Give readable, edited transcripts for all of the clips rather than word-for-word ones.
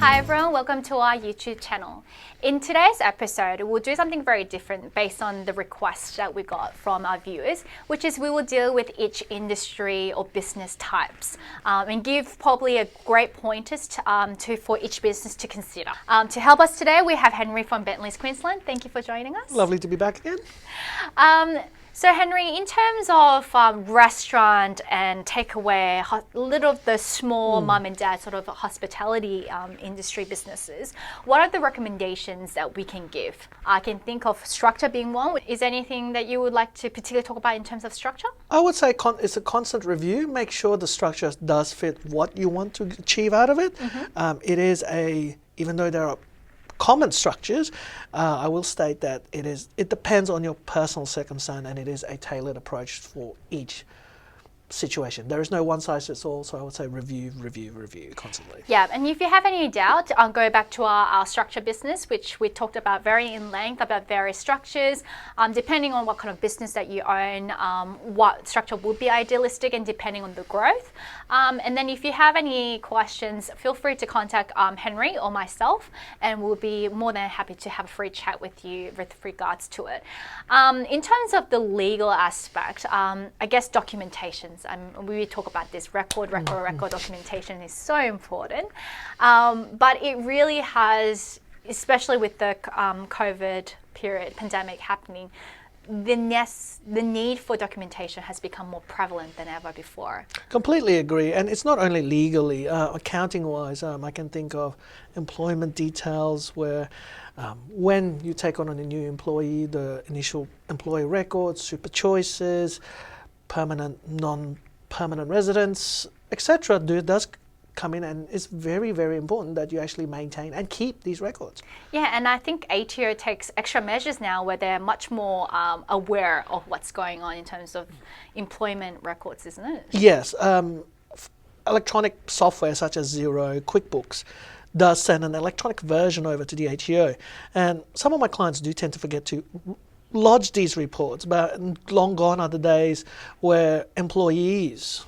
Hi everyone, welcome to our YouTube channel. In today's episode, we'll do something very different based on the request that we got from our viewers, which is we will deal with each industry or business types and give probably a great pointers for each business to consider. To help us today, we have Henry from Bentley's Queensland. Thank you for joining us. Lovely to be back again. So Henry, in terms of restaurant and takeaway, the small mum and dad sort of hospitality industry businesses, what are the recommendations that we can give? I can think of structure being one. Is there anything that you would like to particularly talk about in terms of structure? I would say it's a constant review. Make sure the structure does fit what you want to achieve out of it. It is even though there are common structures, I will state that it depends on your personal circumstance, and it is a tailored approach for each situation. There is no one size fits all, so I would say review constantly. Yeah, and if you have any doubt, I'll go back to our structure business, which we talked about very in length about various structures. Depending on what kind of business that you own, what structure would be idealistic and depending on the growth. And then if you have any questions, feel free to contact Henry or myself, and we'll be more than happy to have a free chat with you with regards to it. In terms of the legal aspect, I guess documentation. We talk about this record documentation is so important, but it really has, especially with the COVID pandemic happening, the need for documentation has become more prevalent than ever before. Completely agree, and it's not only legally, accounting-wise. I can think of employment details where when you take on a new employee, the initial employee records, super choices, permanent, non-permanent residents, etc. does come in, and it's very, very important that you actually maintain and keep these records. Yeah, and I think ATO takes extra measures now where they're much more aware of what's going on in terms of employment records, isn't it? Yes. Electronic software such as Xero, QuickBooks, does send an electronic version over to the ATO, and some of my clients do tend to forget to lodge these reports, but long gone are the days where employees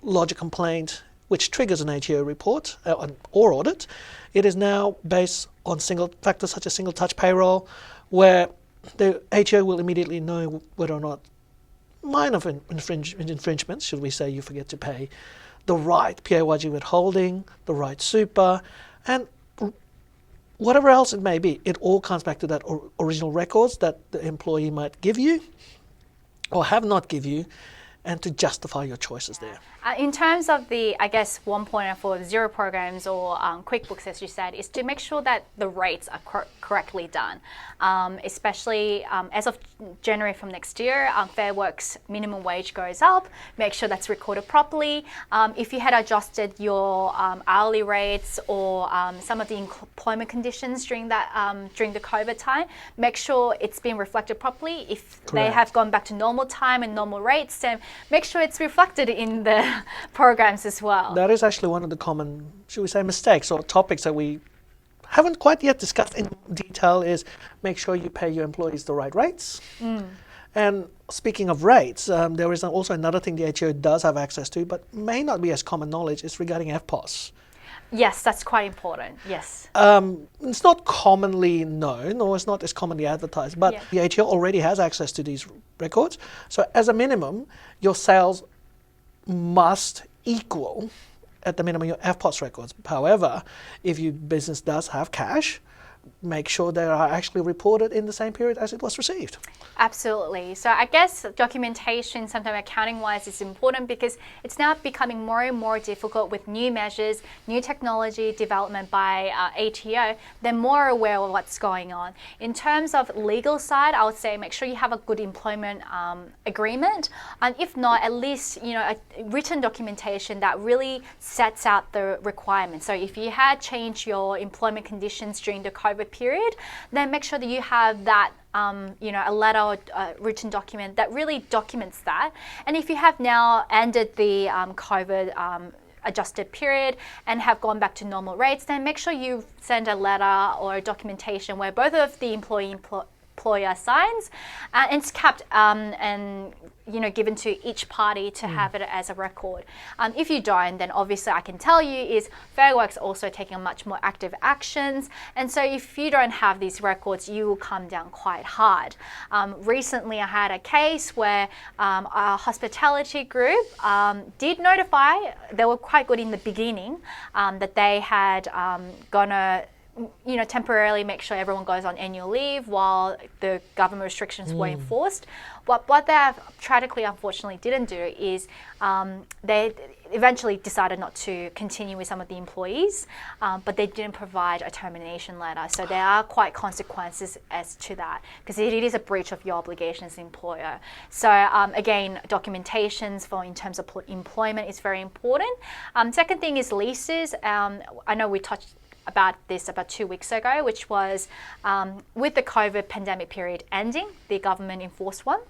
lodge a complaint which triggers an ATO report or audit. It is now based on single factors such as single touch payroll, where the ATO will immediately know whether or not minor infringements, should we say you forget to pay the right PAYG withholding, the right super, and whatever else it may be. It all comes back to that original records that the employee might give you or have not give you, and to justify your choices there. In terms of the, I guess, 1.0 for Xero programs or QuickBooks, as you said, is to make sure that the rates are correctly done. Especially as of January from next year, Fair Work's minimum wage goes up. Make sure that's recorded properly. If you had adjusted your hourly rates or some of the employment conditions during the COVID time, make sure it's been reflected properly. If they have gone back to normal time and normal rates, then make sure it's reflected in the programs as well. That is actually one of the common, should we say, mistakes or topics that we haven't quite yet discussed in detail, is make sure you pay your employees the right rates. And speaking of rates, there is also another thing the ATO does have access to, but may not be as common knowledge, is regarding FPOS. Yes, that's quite important, yes. It's not commonly known, or it's not as commonly advertised, but the ATO already has access to these records. So as a minimum, your sales must equal, at the minimum, your FPOS records. However, if your business does have cash, make sure they are actually reported in the same period as it was received. Absolutely. So I guess documentation, sometimes accounting-wise, is important because it's now becoming more and more difficult with new measures, new technology development by ATO. They're more aware of what's going on. In terms of legal side, I would say make sure you have a good employment agreement, and if not, at least a written documentation that really sets out the requirements. So if you had changed your employment conditions during the COVID period, then make sure that you have that a letter or written document that really documents that. And if you have now ended the COVID adjusted period and have gone back to normal rates, then make sure you send a letter or a documentation where both of the employer signs, and it's kept and given to each party to have it as a record. If you don't, then obviously I can tell you is Fair Work's also taking much more active actions, and so if you don't have these records, you will come down quite hard. Recently, I had a case where a hospitality group did notify. They were quite good in the beginning that they had gonna temporarily make sure everyone goes on annual leave while the government restrictions were enforced. But what they tragically, unfortunately, didn't do is they eventually decided not to continue with some of the employees, but they didn't provide a termination letter. So there are quite consequences as to that, because it is a breach of your obligation as an employer. So again, documentations in terms of employment is very important. Second thing is leases. I know we touched about this about 2 weeks ago, which was with the COVID pandemic period ending, the government enforced one.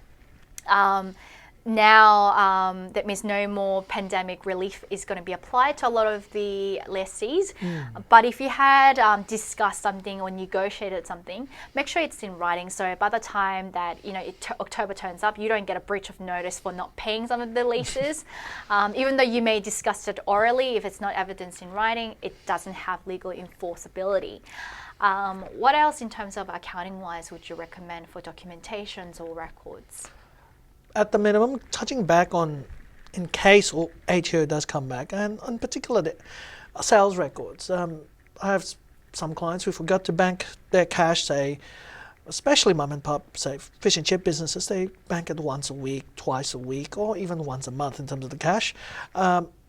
Now that means no more pandemic relief is going to be applied to a lot of the lessees. But if you had discussed something or negotiated something, make sure it's in writing. So by the time that October turns up, you don't get a breach of notice for not paying some of the leases. Even though you may discuss it orally, if it's not evidenced in writing, it doesn't have legal enforceability. What else in terms of accounting-wise would you recommend for documentations or records? At the minimum, touching back on, in case or ATO does come back, and in particular the sales records. I have some clients who forgot to bank their cash, say, especially mum and pop, say fish and chip businesses, they bank it once a week, twice a week, or even once a month in terms of the cash.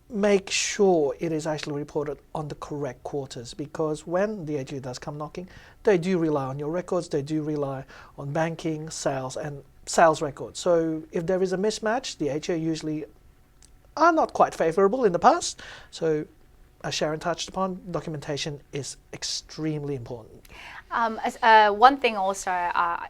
Make sure it is actually reported on the correct quarters, because when the ATO does come knocking, they do rely on your records, they do rely on banking, sales, and sales records. So if there is a mismatch, the ATO usually are not quite favourable in the past. So as Sharon touched upon, documentation is extremely important. One thing also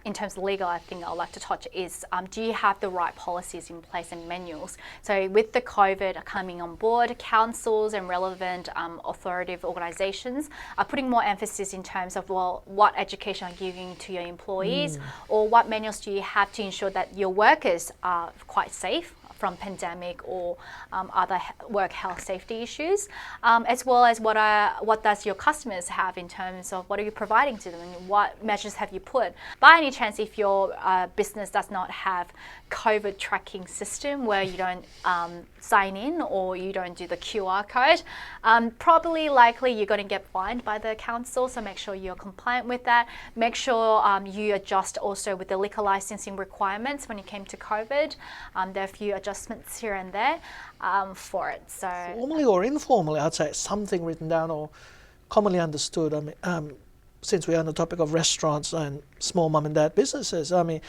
in terms of legal, I think I'd like to touch is, do you have the right policies in place and manuals? So with the COVID coming on board, councils and relevant authoritative organisations are putting more emphasis in terms of, well, what education are you giving to your employees, or what manuals do you have to ensure that your workers are quite safe from pandemic or other work health safety issues, as well as what does your customers have in terms of what are you providing to them and what measures have you put. By any chance, if your business does not have COVID tracking system where you don't sign in or you don't do the QR code, probably likely you're going to get fined by the council, so make sure you're compliant with that. Make sure you adjust also with the liquor licensing requirements when it came to COVID. There are a few adjustments here and there for it. So formally or informally, I'd say something written down or commonly understood. I mean, since we're on the topic of restaurants and small mum and dad businesses, I mean,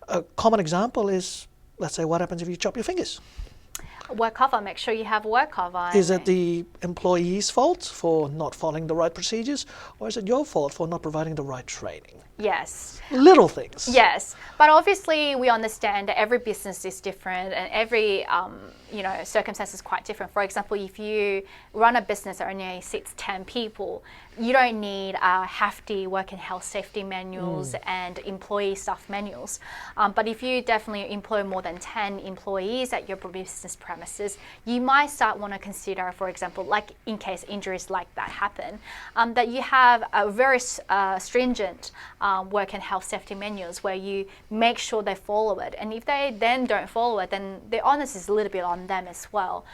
a common example is, let's say, what happens if you chop your fingers? Work cover, make sure you have work cover. Is it the employee's fault for not following the right procedures, or is it your fault for not providing the right training? Yes. Little things. Yes, but obviously we understand that every business is different and every circumstance is quite different. For example, if you run a business that only seats 10 people, you don't need hefty work and health safety manuals and employee staff manuals. But if you definitely employ more than 10 employees at your business premises, you might want to consider, for example, like in case injuries like that happen, that you have a very stringent work and health safety manuals where you make sure they follow it. And if they then don't follow it, then the onus is a little bit on them as well.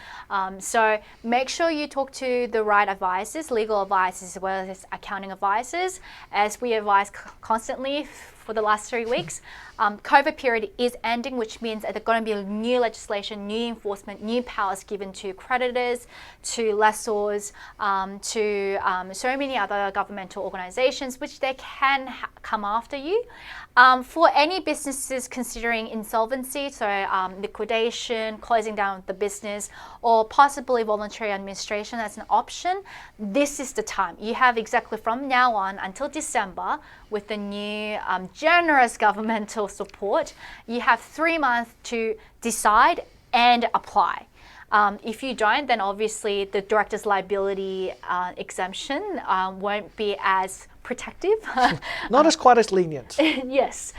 So make sure you talk to the right advisors, legal advisors as well as accounting advisors, as we advise constantly for the last 3 weeks. COVID period is ending, which means that there's going to be new legislation, new enforcement, new powers given to creditors, to lessors, to so many other governmental organisations, which they can come after you. For any businesses considering insolvency, so liquidation, closing down the business, or possibly voluntary administration as an option, this is the time. You have exactly from now on until December with the new generous governmental support, you have 3 months to decide and apply. If you don't, then obviously the director's liability exemption won't be as protective. Not as quite as lenient. Yes,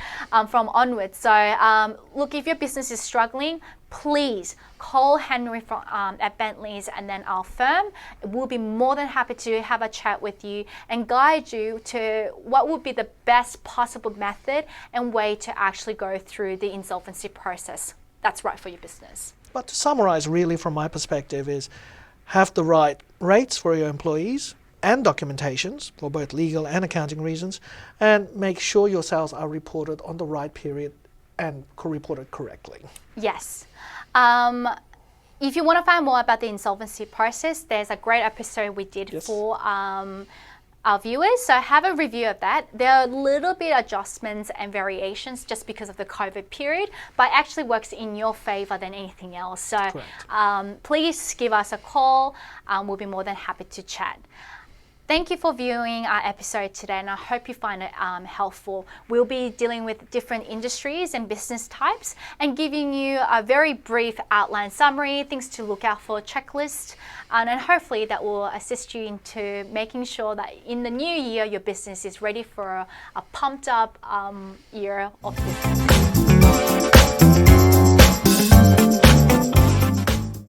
from onwards. So look, if your business is struggling, please call Henry from, at Bentley's and then our firm. We'll be more than happy to have a chat with you and guide you to what would be the best possible method and way to actually go through the insolvency process that's right for your business. But to summarize, really, from my perspective, is have the right rates for your employees and documentations for both legal and accounting reasons, and make sure your sales are reported on the right period and reported correctly. Yes. If you want to find more about the insolvency process, there's a great episode we did for our viewers. So have a review of that. There are a little bit adjustments and variations just because of the COVID period, but actually works in your favor than anything else. So please give us a call. We'll be more than happy to chat. Thank you for viewing our episode today, and I hope you find it helpful. We'll be dealing with different industries and business types and giving you a very brief outline summary, things to look out for, checklist, and hopefully that will assist you into making sure that in the new year your business is ready for a pumped up year of business.